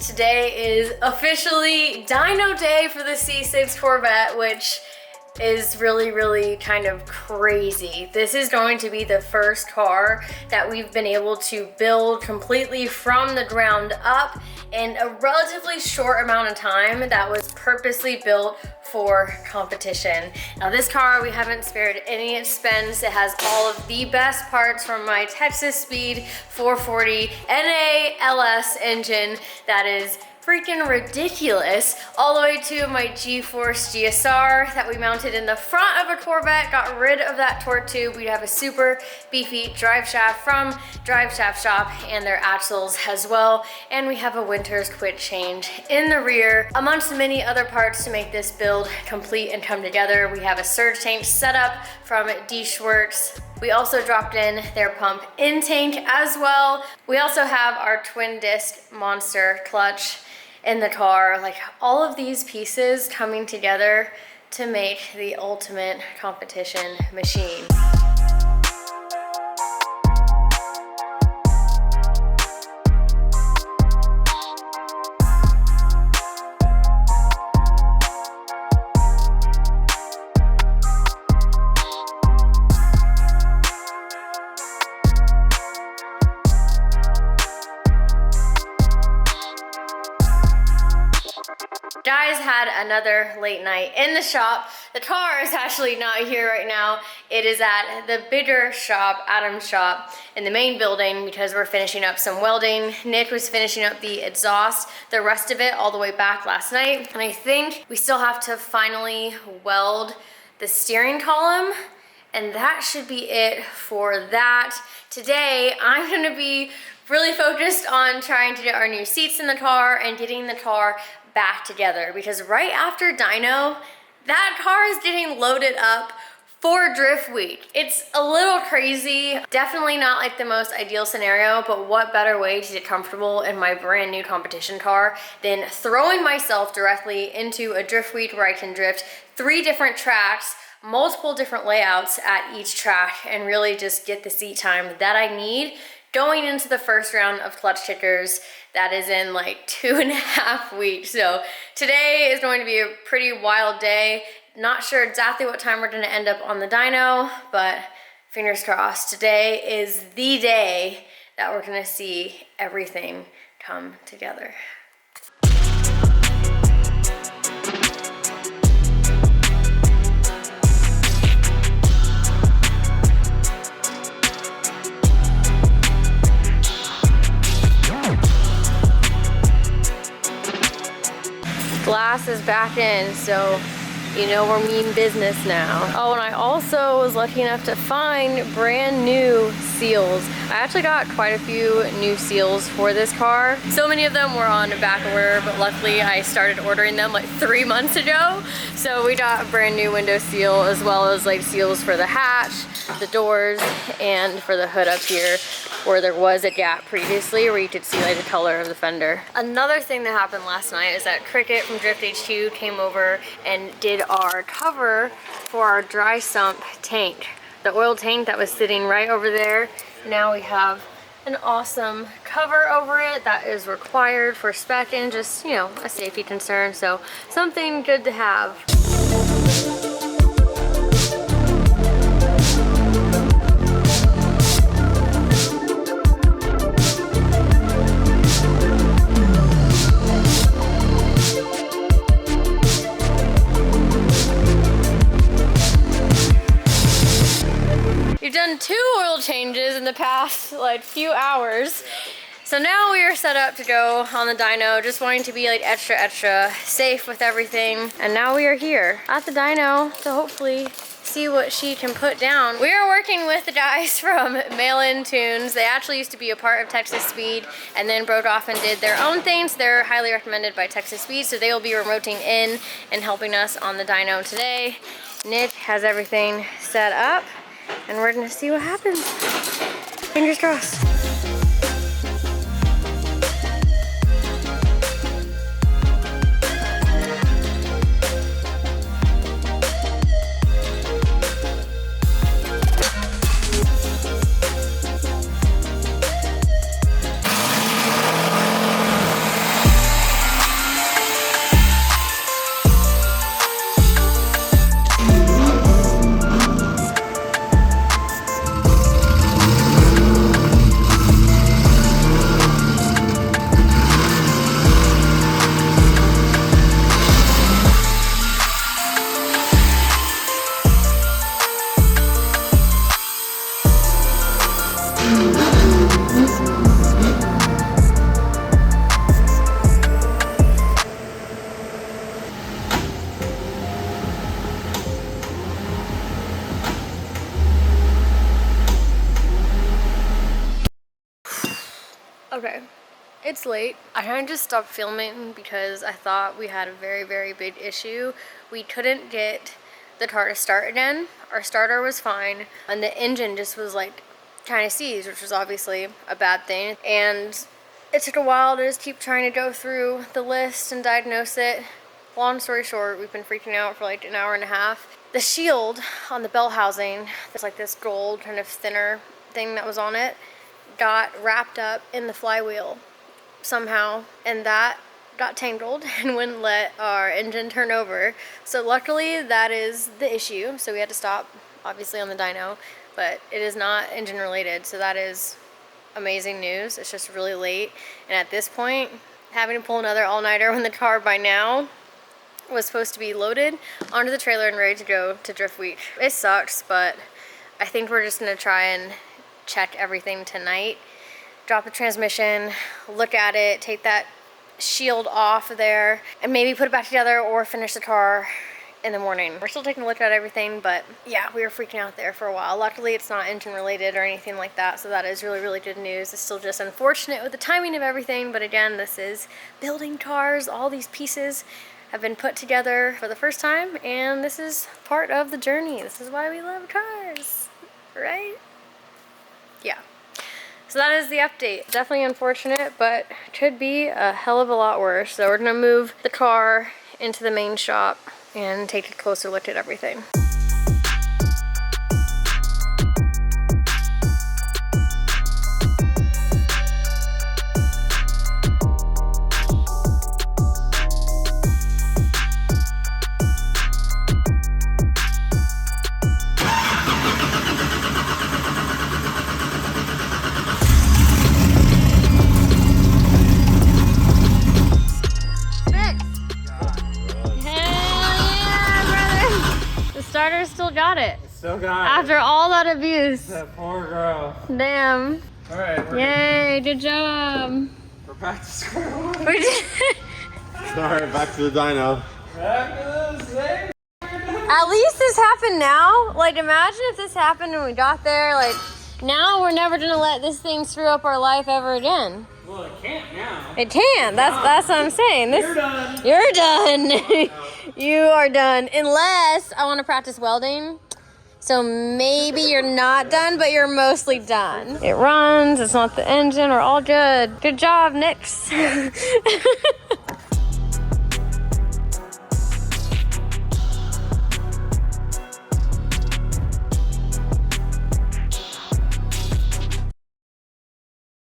Today is officially dyno day for the C6 Corvette, which is really kind of crazy. This is going to be the first car that we've been able to build completely from the ground up in a relatively short amount of time that was purposely built for competition. Now this car, we haven't spared any expense. It has all of the best parts from my Texas Speed 440 NA LS engine that is freaking ridiculous, all the way to my G-Force GSR that we mounted in the front of a Corvette, got rid of that torque tube. We have a super beefy drive shaft from Drive Shaft Shop and their axles as well. And we have a winter's quick change in the rear, amongst many other parts to make this build complete and come together. We have a surge tank setup from D-Schwartz. We also dropped in their pump in tank as well. We also have our twin disc monster clutch in the car. Like, all of these pieces coming together to make the ultimate competition machine. Guys had another late night in the shop. The car is actually not here right now. It is at the bigger shop, Adam's shop, in the main building because we're finishing up some welding. Nick was finishing up the exhaust, the rest of it all the way back last night. And I think we still have to finally weld the steering column, and that should be it for that. Today, I'm gonna be really focused on trying to get our new seats in the car and getting the car back together, because right after dyno, that car is getting loaded up for drift week. It's a little crazy, definitely not like the most ideal scenario, but what better way to get comfortable in my brand new competition car than throwing myself directly into a drift week where I can drift 3 different tracks, multiple different layouts at each track, and really just get the seat time that I need going into the first round of clutch kickers that is in like 2.5 weeks. So today is going to be a pretty wild day. Not sure exactly what time we're gonna end up on the dyno, but fingers crossed. Today is the day that we're gonna see everything come together. Glass is back in, so you know we're mean business now. Oh, and I also was lucky enough to find brand new seals. I actually got quite a few new seals for this car. So many of them were on back order, but luckily I started ordering them like 3 months ago. So we got a brand new window seal, as well as like seals for the hatch, the doors, and for the hood up here, where there was a gap previously where you could see like the color of the fender. Another thing that happened last night is that Cricket from Drift HQ came over and did our cover for our dry sump tank. The oil tank that was sitting right over there. Now we have an awesome cover over it that is required for spec and just, you know, a safety concern. So something good to have. Done 2 oil changes in the past like few hours, so now we are set up to go on the dyno, just wanting to be like extra safe with everything. And now we are here at the dyno to hopefully see what she can put down. We are working with the guys from Mail-In Tunes. They actually used to be a part of Texas Speed and then broke off and did their own things. They're highly recommended by Texas Speed, so they will be remoting in and helping us on the dyno today. Nick has everything set up, and we're gonna see what happens. Fingers crossed. it's late. I kind of just stopped filming because I thought we had a very, very big issue. We couldn't get the car to start again. Our starter was fine, and the engine just was like trying to seize, which was obviously a bad thing. And it took a while to just keep trying to go through the list and diagnose it. Long story short, we've been freaking out for like an hour and a half. The shield on the bell housing, there's like this gold kind of thinner thing that was on it, got wrapped up in the flywheel somehow, and that got tangled and wouldn't let our engine turn over. So luckily that is the issue. So we had to stop, obviously, on the dyno, but it is not engine related. So that is amazing news. It's just really late. And at this point, having to pull another all-nighter when the car by now was supposed to be loaded onto the trailer and ready to go to Drift Week. It sucks, but I think we're just gonna try and check everything tonight. Drop the transmission, look at it, take that shield off of there, and maybe put it back together or finish the car in the morning. We're still taking a look at everything, but yeah, we were freaking out there for a while. Luckily, it's not engine related or anything like that, so that is really, really good news. It's still just unfortunate with the timing of everything, but again, this is building cars. All these pieces have been put together for the first time, and this is part of the journey. This is why we love cars, right? Yeah. So that is the update. Definitely unfortunate, but could be a hell of a lot worse. So we're gonna move the car into the main shop and take a closer look at everything. Starter still got it. Still got After all that abuse. That poor girl. Damn. All right. Yay, good job. We're back to square one. Sorry, back to the dyno. Back to the same. At least this happened now. Like, imagine if this happened when we got there. Like, now we're never gonna let this thing screw up our life ever again. Well, it can't now. It can. That's what I'm saying. You're done. You're done. You are done. Unless I want to practice welding. So maybe you're not done, but you're mostly done. It runs. It's not the engine. We're all good. Good job, Nix.